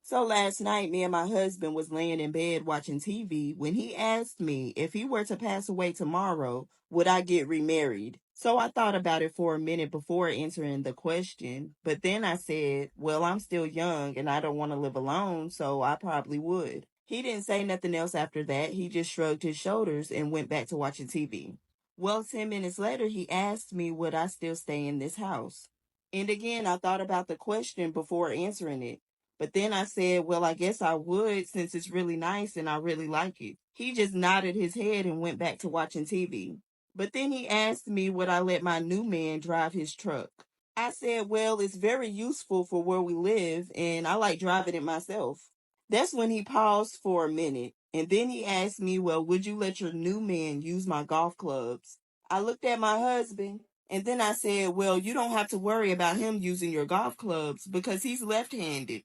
So last night, me and my husband was laying in bed watching TV when he asked me if he were to pass away tomorrow, would I get remarried? So I thought about it for a minute before answering the question, but then I said, well, I'm still young and I don't want to live alone, so I probably would. He didn't say nothing else after that. He just shrugged his shoulders and went back to watching TV. Well, 10 minutes later, he asked me, would I still stay in this house? And again, I thought about the question before answering it. But then I said, well, I guess I would since it's really nice and I really like it. He just nodded his head and went back to watching TV. But then he asked me would I let my new man drive his truck. I said, well, it's very useful for where we live and I like driving it myself. That's when he paused for a minute and then he asked me, well, would you let your new man use my golf clubs? I looked at my husband and then I said, well, you don't have to worry about him using your golf clubs because he's left handed.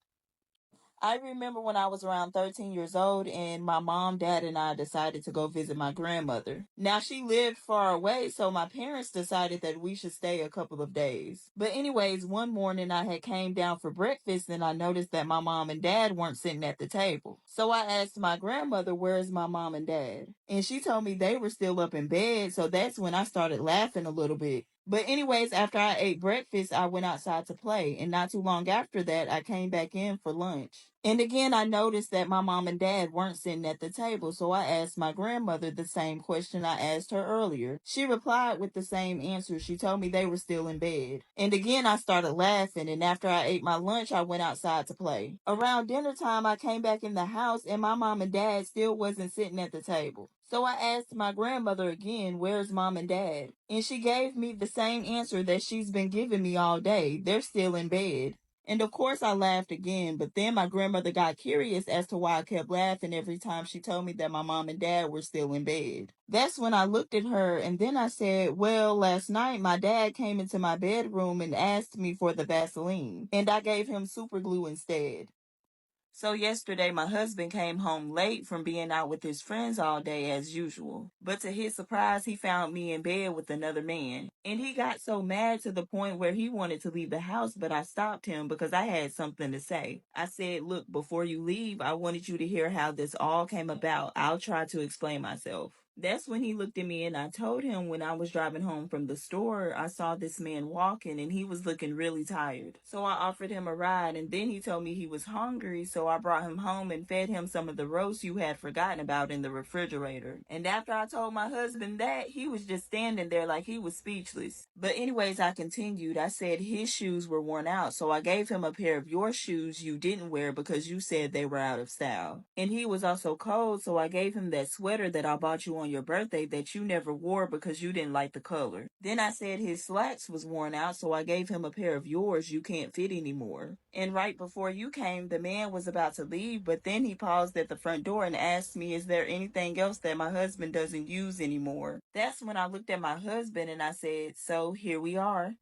I remember when I was around 13 years old and my mom, dad, and I decided to go visit my grandmother. Now, she lived far away, so my parents decided that we should stay a couple of days. But anyways, one morning I had came down for breakfast and I noticed that my mom and dad weren't sitting at the table. So I asked my grandmother, where's my mom and dad? And she told me they were still up in bed, so that's when I started laughing a little bit. But anyways, after I ate breakfast, I went outside to play, and not too long after that, I came back in for lunch. And again, I noticed that my mom and dad weren't sitting at the table, so I asked my grandmother the same question I asked her earlier. She replied with the same answer. She told me they were still in bed. And again, I started laughing, and after I ate my lunch, I went outside to play. Around dinner time, I came back in the house, and my mom and dad still wasn't sitting at the table. So I asked my grandmother again, where's mom and dad? And she gave me the same answer that she's been giving me all day. They're still in bed. And of course I laughed again, but then my grandmother got curious as to why I kept laughing every time she told me that my mom and dad were still in bed. That's when I looked at her and then I said, well, last night my dad came into my bedroom and asked me for the Vaseline, and I gave him super glue instead. So yesterday, my husband came home late from being out with his friends all day as usual. But to his surprise, he found me in bed with another man. And he got so mad to the point where he wanted to leave the house, but I stopped him because I had something to say. I said, look, before you leave, I wanted you to hear how this all came about. I'll try to explain myself. That's when he looked at me and I told him when I was driving home from the store, I saw this man walking and he was looking really tired. So I offered him a ride and then he told me he was hungry, so I brought him home and fed him some of the roast you had forgotten about in the refrigerator. And after I told my husband that, he was just standing there like he was speechless. But anyways, I continued. I said his shoes were worn out, so I gave him a pair of your shoes you didn't wear because you said they were out of style. And he was also cold, so I gave him that sweater that I bought you on your birthday that you never wore because you didn't like the color. Then I said his slacks was worn out, so I gave him a pair of yours you can't fit anymore. And right before you came, the man was about to leave, but then he paused at the front door and asked me, is there anything else that my husband doesn't use anymore? That's when I looked at my husband and I said, so here we are.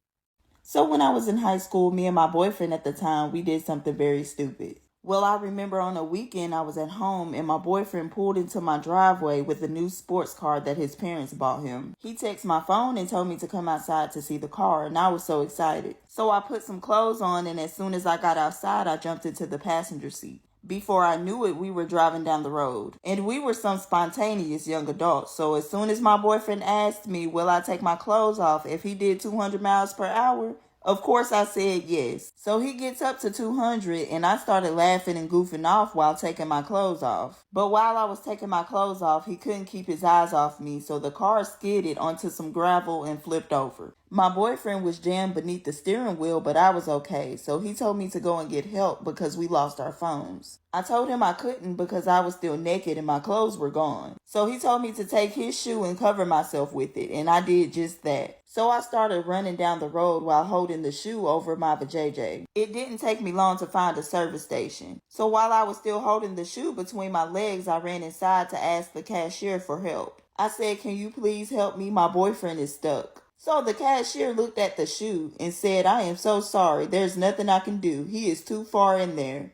So when I was in high school, me and my boyfriend at the time, we did something very stupid. Well, I remember on a weekend I was at home and my boyfriend pulled into my driveway with a new sports car that his parents bought him. He texted my phone and told me to come outside to see the car, and I was so excited. So I put some clothes on, and as soon as I got outside, I jumped into the passenger seat. Before I knew it, we were driving down the road. And we were some spontaneous young adults, so as soon as my boyfriend asked me, will I take my clothes off if he did 200 miles per hour? Of course I said yes. So he gets up to 200 and I started laughing and goofing off while taking my clothes off. But while I was taking my clothes off, he couldn't keep his eyes off me, so the car skidded onto some gravel and flipped over. My boyfriend was jammed beneath the steering wheel, but I was okay, so he told me to go and get help because we lost our phones. I told him I couldn't because I was still naked and my clothes were gone. So he told me to take his shoe and cover myself with it, and I did just that. So I started running down the road while holding the shoe over my vajayjay. It didn't take me long to find a service station. So while I was still holding the shoe between my legs, I ran inside to ask the cashier for help. I said, can you please help me? My boyfriend is stuck. So the cashier looked at the shoe and said, I am so sorry. There's nothing I can do. He is too far in there.